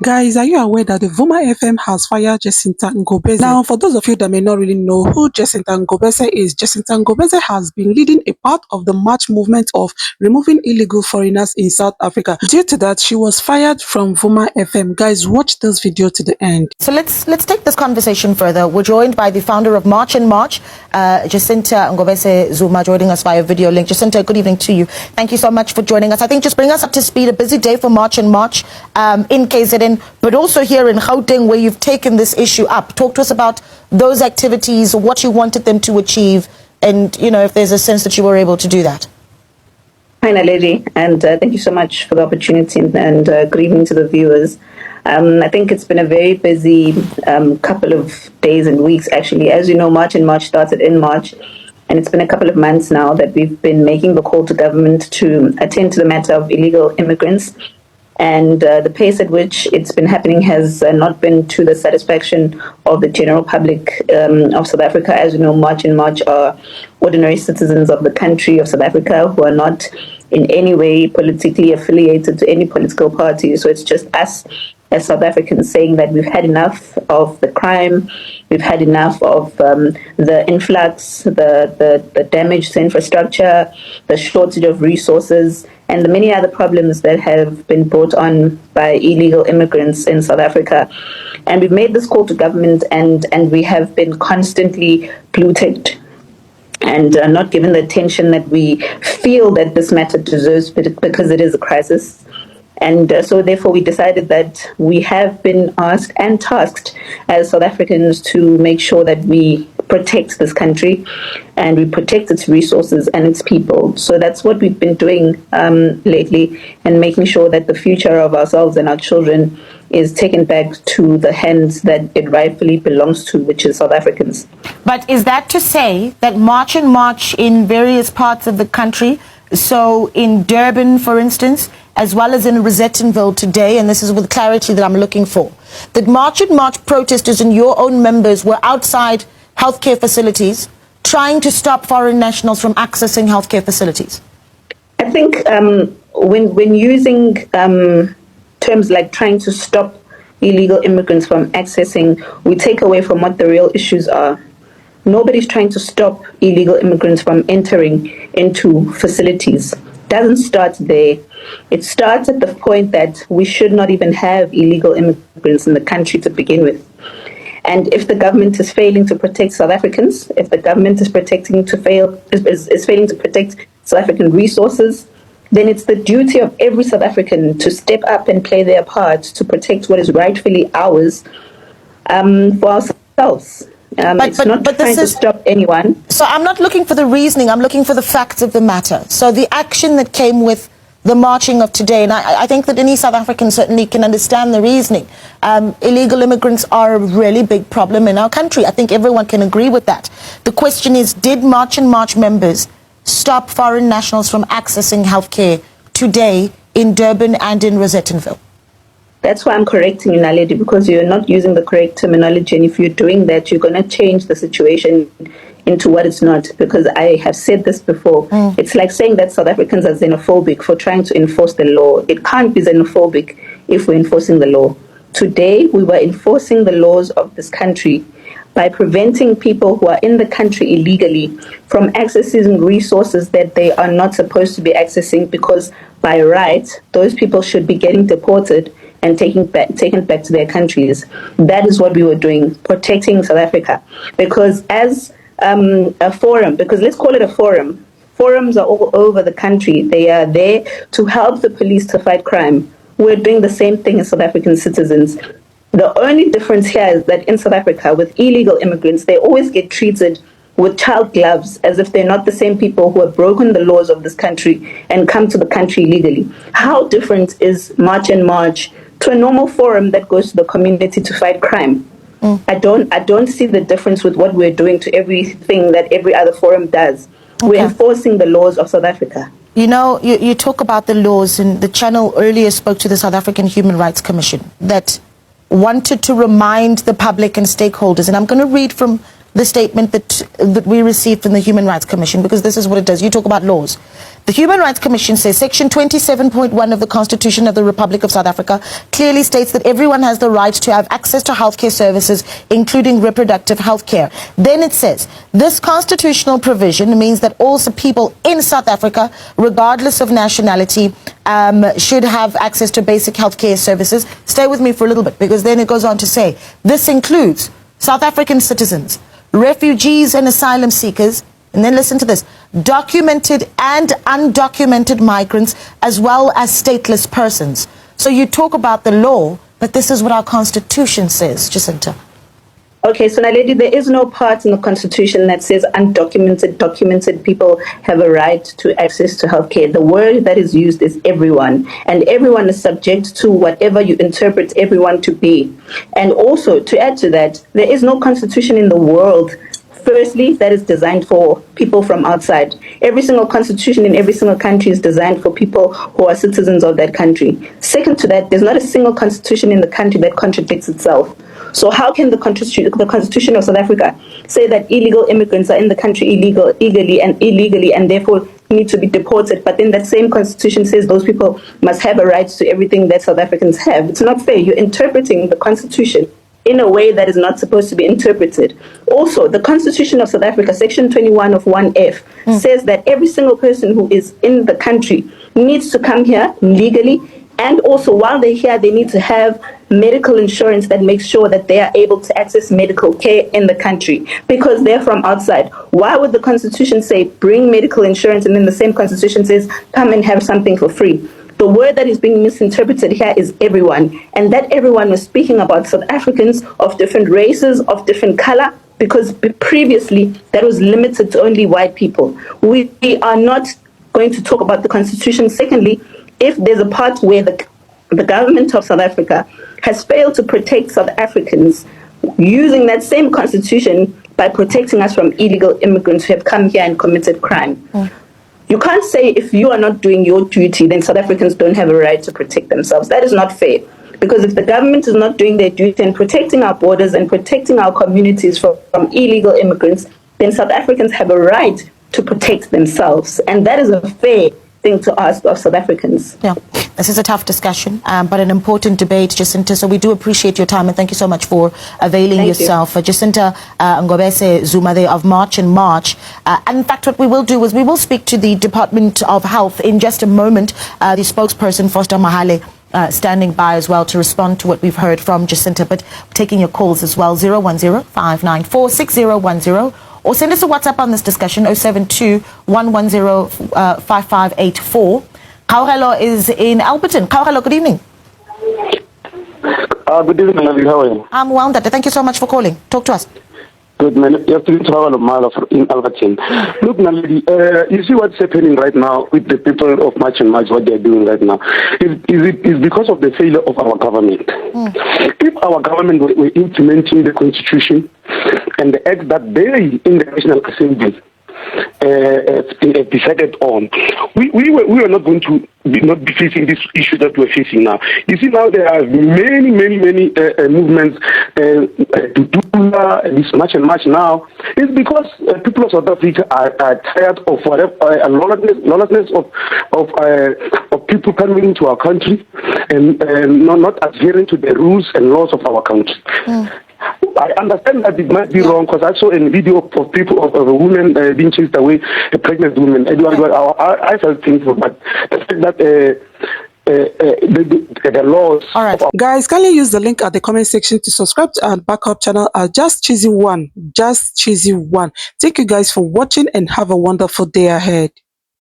Guys, are you aware that the Vuma FM has fired Jacinta Ngobese? Now, for those of you that may not really know who Jacinta Ngobese is, Jacinta Ngobese has been leading a part of the march movement of removing illegal foreigners in South Africa. Due to that, she was fired from Vuma FM. Guys, watch this video to the end. So let's take this conversation further. We're joined by the founder of March and March, Jacinta Ngobese Zuma, joining us via video link. Jacinta, good evening to you. Thank you so much for joining us. I think just bring us up to speed. A busy day for March and March in KZN, but also here in Gauteng, where you've taken this issue up. Talk to us about those activities, what you wanted them to achieve, and if there's a sense that you were able to do that. Hi, Naledi, and thank you so much for the opportunity, and good evening to the viewers. I think it's been a very busy couple of days and weeks, actually. As you know, March and March started in March, and it's been a couple of months now that we've been making the call to government to attend to the matter of illegal immigrants. And the pace at which it's been happening has not been to the satisfaction of the general public of South Africa. As you know, March and March are ordinary citizens of the country of South Africa who are not in any way politically affiliated to any political party. So it's just us as South Africans saying that we've had enough of the crime, we've had enough of the influx, the damage to infrastructure, the shortage of resources, and the many other problems that have been brought on by illegal immigrants in South Africa. And we've made this call to government, and we have been constantly blue-ticked and not given the attention that we feel that this matter deserves, because it is a crisis. And so therefore we decided that we have been asked and tasked as South Africans to make sure that we protect this country and we protect its resources and its people. So that's what we've been doing lately, and making sure that the future of ourselves and our children is taken back to the hands that it rightfully belongs to, which is South Africans. But is that to say that March and March in various parts of the country, so in Durban, for instance, as well as in Rosettenville today, and this is with clarity that I'm looking for, that March and March protesters and your own members were outside healthcare facilities trying to stop foreign nationals from accessing healthcare facilities? I think when using terms like trying to stop illegal immigrants from accessing, we take away from what the real issues are. Nobody's trying to stop illegal immigrants from entering into facilities. It doesn't start there. It starts at the point that we should not even have illegal immigrants in the country to begin with. And if the government is failing to protect South Africans, if the government is failing to protect South African resources, then it's the duty of every South African to step up and play their part to protect what is rightfully ours for ourselves. It's not trying to stop anyone. So I'm not looking for the reasoning, I'm looking for the facts of the matter. So the action that came with the marching of today, and I think that any South African certainly can understand the reasoning. Illegal immigrants are a really big problem in our country. I think everyone can agree with that. The question is, did March and March members stop foreign nationals from accessing healthcare today in Durban and in Rosettenville? That's why I'm correcting you, Naledi, because you're not using the correct terminology. And if you're doing that, you're going to change the situation into what it's not. Because I have said this before. It's like saying that South Africans are xenophobic for trying to enforce the law. It can't be xenophobic if we're enforcing the law. Today, we were enforcing the laws of this country by preventing people who are in the country illegally from accessing resources that they are not supposed to be accessing, because by right, those people should be getting deported and taken back to their countries. That is what we were doing, protecting South Africa. Because as a forum, because let's call it a forum, forums are all over the country. They are there to help the police to fight crime. We're doing the same thing as South African citizens. The only difference here is that in South Africa, with illegal immigrants, they always get treated with child gloves, as if they're not the same people who have broken the laws of this country and come to the country illegally. How different is March and March to a normal forum that goes to the community to fight crime? I don't see the difference with what we're doing to everything that every other forum does. Okay. We're enforcing the laws of South Africa. You know, you talk about the laws, and the channel earlier spoke to the South African Human Rights Commission that wanted to remind the public and stakeholders, and I'm going to read from the statement that we received from the Human Rights Commission, because this is what it does. You talk about laws. The Human Rights Commission says Section 27.1 of the Constitution of the Republic of South Africa clearly states that everyone has the right to have access to healthcare services, including reproductive health care. Then it says, this constitutional provision means that all people in South Africa, regardless of nationality, should have access to basic healthcare services. Stay with me for a little bit, because then it goes on to say, this includes South African citizens, refugees and asylum seekers, and then listen to this, documented and undocumented migrants, as well as stateless persons. So you talk about the law, but this is what our Constitution says, Jacinta. Okay, so Naledi, there is no part in the Constitution that says undocumented, documented people have a right to access to healthcare. The word that is used is everyone, and everyone is subject to whatever you interpret everyone to be. And also, to add to that, there is no Constitution in the world, firstly, that is designed for people from outside. Every single constitution in every single country is designed for people who are citizens of that country. Second to that, there's not a single constitution in the country that contradicts itself. So how can the Constitution of South Africa say that illegal immigrants are in the country illegally and therefore need to be deported, but then that same constitution says those people must have a right to everything that South Africans have? It's not fair. You're interpreting the Constitution in a way that is not supposed to be interpreted. Also, the Constitution of South Africa, Section 21 of 1F, says that every single person who is in the country needs to come here legally, and also while they're here, they need to have medical insurance that makes sure that they are able to access medical care in the country because they're from outside. Why would the Constitution say bring medical insurance and then the same Constitution says come and have something for free? The word that is being misinterpreted here is everyone, and that everyone was speaking about South Africans of different races, of different color, because previously that was limited to only white people. We are not going to talk about the Constitution. Secondly, if there's a part where the government of South Africa has failed to protect South Africans using that same Constitution by protecting us from illegal immigrants who have come here and committed crime. You can't say if you are not doing your duty, then South Africans don't have a right to protect themselves. That is not fair. Because if the government is not doing their duty and protecting our borders and protecting our communities from illegal immigrants, then South Africans have a right to protect themselves. And that is a fair thing to ask of South Africans. Yeah, this is a tough discussion, but an important debate, Jacinta. So we do appreciate your time and thank you so much for availing yourself. Jacinta Ngobese Zuma there of March and March. And in fact, what we will do is we will speak to the Department of Health in just a moment. The spokesperson, Foster Mahale, standing by as well to respond to what we've heard from Jacinta, but taking your calls as well, 010-594-6010. Or send us a WhatsApp on this discussion, 072-110-5584. Kaurelo is in Alberton. Kaurelo, good evening. Good evening, how are you? I'm well, Dada. Thank you so much for calling. Talk to us. Good, man. You have to travel a mile in Alberton. Look, Naledi, you see what's happening right now with the people of March and March, what they're doing right now. It's because of the failure of our government. If our government were implementing the Constitution and the act that they in the National Assembly decided on, we were not going to not be facing this issue that we're facing now. You see, now there are many movements to do this March and March now. It's because people of South Africa are tired of whatever lawlessness of people coming into our country and not adhering to the rules and laws of our country. I understand that it might be wrong because I saw a video of people, of a woman being chased away, a pregnant woman. I felt painful, but the fact that the laws. All right, guys, can you use the link at the comment section to subscribe to our backup channel? Just Cheesy One. Thank you guys for watching and have a wonderful day ahead.